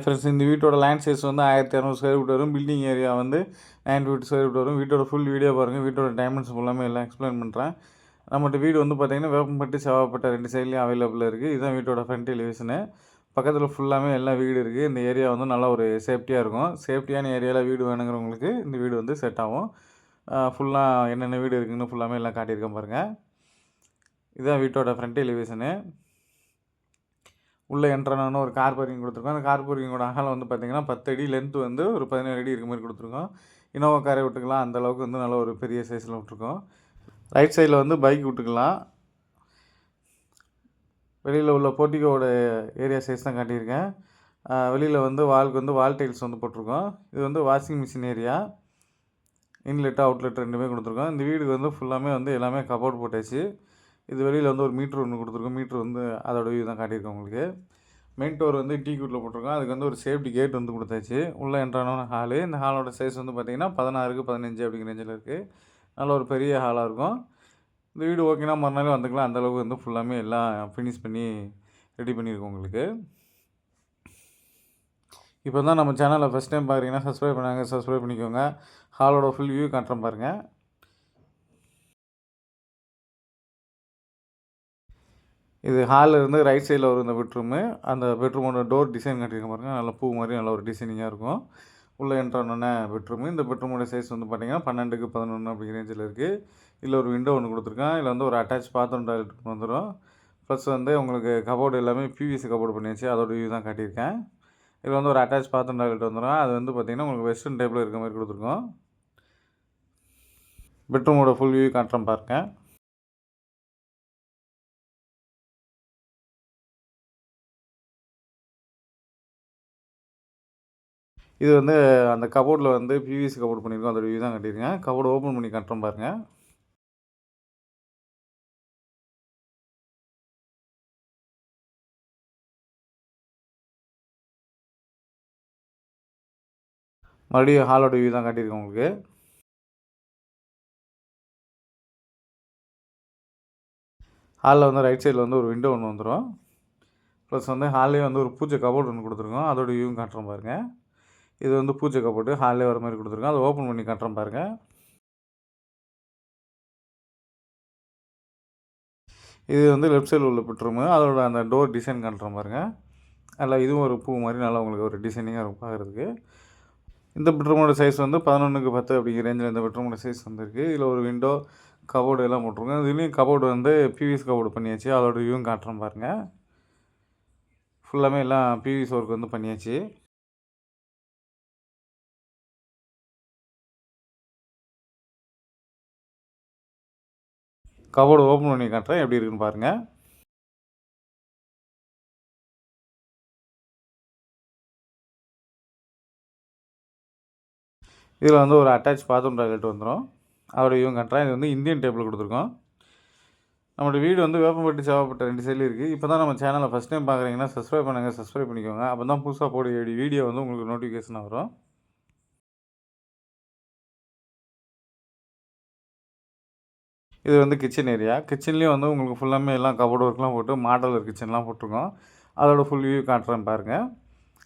Friends, இந்த வீட்டோட land size வந்து 1200 ஸ்கொயர் ஃபீட் வரும். பில்டிங் ஏரியா வந்து 950 ஸ்கொயர் ஃபீட் வரும். வீட்டோட ஃபுல் வீடியோ பாருங்கள். வீட்டோட டைமென்ஷன் ஃபுல்லாமே எல்லாம் எக்ஸ்பிளைன் பண்ணுறேன். நம்மகிட்ட வீடு வந்து பார்த்திங்கன்னா வேப்பம்பட்டு செவ்வாப்பேட்டை 2 சைட்லேயும் அவைலபிளாக இருக்குது. இதுதான் வீட்டோட ஃப்ரண்ட் எலிவேஷனு. பக்கத்தில் ஃபுல்லாமே எல்லா வீடு இருக்குது. இந்த ஏரியா வந்து நல்லா ஒரு சேஃப்டியாக இருக்கும். சேஃப்டியான ஏரியாவில் வீடு வேணுங்கிறவங்களுக்கு இந்த வீடு வந்து செட் ஆகும். ஃபுல்லாக என்னென்ன வீடு இருக்குதுன்னு ஃபுல்லாமே எல்லாம் காட்டியிருக்கேன் பாருங்கள். இதுதான் வீட்டோட ஃப்ரண்ட் எலிவேஷனு. உள்ளே என்ட்ரானோன்னு ஒரு கார் பார்க்கிங் கொடுத்துருக்கோம். அந்த கார் பார்க்கிங்கோட அகலம் வந்து பார்த்திங்கன்னா 10 அடி, லென்த்து வந்து ஒரு 17 அடி இருக்க மாதிரி கொடுத்துருக்கோம். இனோவா காரை விட்டுக்கலாம், அந்தளவுக்கு வந்து நல்ல ஒரு பெரிய சைஸில் விட்ருக்கோம். ரைட் சைடில் வந்து பைக் விட்டுக்கலாம். வெளியில் உள்ள போர்ட்டிகோட ஏரியா சைஸ் தான் காட்டியிருக்கேன். வெளியில் வந்து வாலுக்கு வந்து வால் டைல்ஸ் வந்து போட்டிருக்கோம். இது வந்து washing machine area. Inlet outlet ரெண்டுமே கொடுத்துருக்கோம். இந்த வீடுக்கு வந்து ஃபுல்லாமே வந்து எல்லாமே கபோர்ட் போட்டாச்சு. இது வெளியில் வந்து ஒரு மீட்ரு ஒன்று கொடுத்துருக்கோம். மீட்ரு வந்து அதோட வியூ தான் காட்டியிருக்கோம் உங்களுக்கு. மெயின் டோர் வந்து டீ குட்டில் போட்டிருக்கோம். அதுக்கு வந்து ஒரு சேஃப்டி கேட் வந்து கொடுத்தாச்சு. உள்ளே என்ட்ரான ஹாலு. இந்த ஹாலோட சைஸ் வந்து பார்த்திங்கன்னா 16க்கு 15 அப்படிங்கிற ரேஞ்சில் இருக்குது. நல்ல ஒரு பெரிய ஹாலாக இருக்கும். இந்த வீடு ஓகேனா மறுநாள் வந்துக்கலாம். அந்தளவுக்கு வந்து ஃபுல்லாமே எல்லாம் ஃபினிஷ் பண்ணி ரெடி பண்ணியிருக்கோம் உங்களுக்கு. இப்போ தான் நம்ம சேனலில் ஃபஸ்ட் டைம் பார்க்குறீங்கன்னா சப்ஸ்கிரைப் பண்ணிக்கோங்க. ஹாலோட ஃபுல் வியூ காட்டுறேன் பாருங்கள். இது ஹாலில் இருந்து ரைட் சைடில் வரும் இந்த பெட்ரூமு. அந்த பெட்ரூமோட டோர் டிசைன் காட்டியிருக்க பாருங்கள். நல்லா பூ மாதிரி நல்ல ஒரு டிசைனிங்காக இருக்கும். உள்ளே என்ட்ரானோடனே பெட்ரூமு. இந்த பெட்ரூமோட சைஸ் வந்து பார்த்திங்கன்னா 12க்கு 11 அப்படிங்கிற ரேஞ்சில் இருக்குது. இதில் ஒரு விண்டோ ஒன்று கொடுத்துருக்கேன். இதில் வந்து ஒரு அட்டாச் பாத்ரூம் டாய்லெட் வந்துடும். ப்ளஸ் வந்து உங்களுக்கு கபோர்டு எல்லாமே பிவிசி கபோர்டு பண்ணியாச்சு. அதோட வியூ தான் காட்டியிருக்கேன். இதில் வந்து ஒரு அட்டாச் பாத்ரூம் டாய்லெட் வந்துடும். அது வந்து பார்த்திங்கன்னா உங்களுக்கு வெஸ்டர்ன் டைப்பில் இருக்க மாதிரி கொடுத்துருக்கோம். பெட்ரூமோட ஃபுல் வியூ காட்டுறேன் பாருங்கள். இது வந்து அந்த கபோர்டில் வந்து பிவிசி கபோர்டு பண்ணியிருக்கோம். அதோட வியூ தான் காட்டியிருக்கேன். கபோர்டு ஓப்பன் பண்ணி காட்டுறேன் பாருங்கள். மறுபடியும் ஹாலோட வியூ தான் காட்டியிருக்கேன் உங்களுக்கு. ஹாலில் வந்து ரைட் சைடில் வந்து ஒரு விண்டோ ஒன்று வந்துடும். ப்ளஸ் வந்து ஹால்லேயே வந்து ஒரு பூஜை கபோர்டு ஒன்று கொடுத்துருக்கோம். அதோட வியூவும் காட்டுறேன் பாருங்கள். இது வந்து பூஜை கபோர்டு ஹால்லே வர மாதிரி கொடுத்துருக்கோம். அதை ஓப்பன் பண்ணி காட்டுறேன் பாருங்கள். இது வந்து லெஃப்ட் சைடில் உள்ள பெட்ரூமு. அதோட அந்த டோர் டிசைன் காட்டுறேன் பாருங்கள். நல்லா இதுவும் ஒரு பூ மாதிரி நல்லா உங்களுக்கு ஒரு டிசைனிங்காக இருக்கும் பார்க்குறதுக்கு. இந்த பெட்ரூமோட சைஸ் வந்து 11க்கு 10 அப்படிங்கிற ரேஞ்சில் இந்த பெட்ரூமோட சைஸ் வந்துருக்கு. இதில் ஒரு விண்டோ கபோர்டு எல்லாம் போட்டிருக்கோம். இதுலேயும் கபோர்டு வந்து பிவிசி கபோர்டு பண்ணியாச்சு. அதோட வியூவும் காட்டுறேன் பாருங்கள். ஃபுல்லாமே எல்லாம் பிவிசி ஒர்க் வந்து பண்ணியாச்சு. கபோர்டு ஓப்பன் பண்ணி காட்டுறேன் எப்படி இருக்குன்னு பாருங்கள். இதில் வந்து ஒரு அட்டாச் பாத்ரூம் டாய்லெட் வந்துடும். அதோட வியூவும் காட்டுறேன். இது வந்து இந்தியன் டேபிள் கொடுத்துருக்கோம். நம்மளோட வீடு வந்து வேப்பம்பட்டு செவ்வாப்பேட்டை 2 சைடில் இருக்குது. இப்போ தான் நம்ம சேனலை ஃபஸ்ட் டைம் பார்க்குறீங்கன்னா சப்ஸ்கிரைப் பண்ணிக்கோங்க. அப்போ தான் புதுசாக போட வீடியோ வந்து உங்களுக்கு நோட்டிஃபிகேஷனாக வரும். இது வந்து கிச்சன் ஏரியா. கிச்சன்லேயும் வந்து உங்களுக்கு ஃபுல்லாமே எல்லாம் கபோர்டு ஒர்க்லாம் போட்டு மாடலர் கிச்சன்லாம் போட்டிருக்கோம். அதோட ஃபுல் வியூ காட்டுறேன் பாருங்கள்.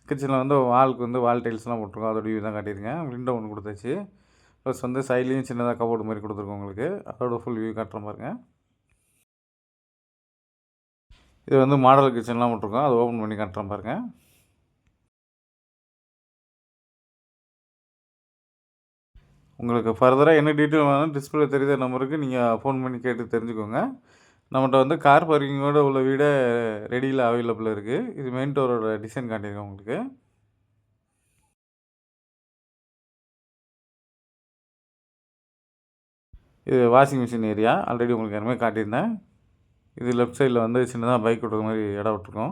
கிச்சனில் வந்து வாலுக்கு வந்து வால் டைல்ஸ்லாம் போட்டிருக்கோம். அதோட வியூ தான் காட்டியிருக்கேன். விண்டோ ஒன்று கொடுத்தாச்சு. ப்ளஸ் வந்து சைட்லேயும் சின்னதாக கபோர்டு மாதிரி கொடுத்துருக்கோம் உங்களுக்கு. அதோட ஃபுல் வியூ காட்டுறேன் பாருங்கள். இது வந்து மாடல் கிச்சன்லாம் போட்டிருக்கோம். அதை ஓப்பன் பண்ணி காட்டுறேன் பாருங்கள். உங்களுக்கு ஃபர்தராக என்ன டீட்டெயில் வேணும் டிஸ்பிளே தெரியுற நம்பருக்கு நீங்கள் ஃபோன் பண்ணி கேட்டு தெரிஞ்சுக்கோங்க. நம்மகிட்ட வந்து கார் பார்க்கிங்கோட உள்ள வீடே ரெடியில் அவைலபிளாக இருக்குது. இது மெயின் டோரோட டிசைன் காட்டியிருக்கேன் உங்களுக்கு. இது வாஷிங் மிஷின் ஏரியா. ஆல்ரெடி உங்களுக்கு எல்லாமே காட்டியிருந்தேன். இது லெஃப்ட் சைடில் வந்து சின்னதாக பைக் விட்ற மாதிரி இடம் விட்ருக்கோம்.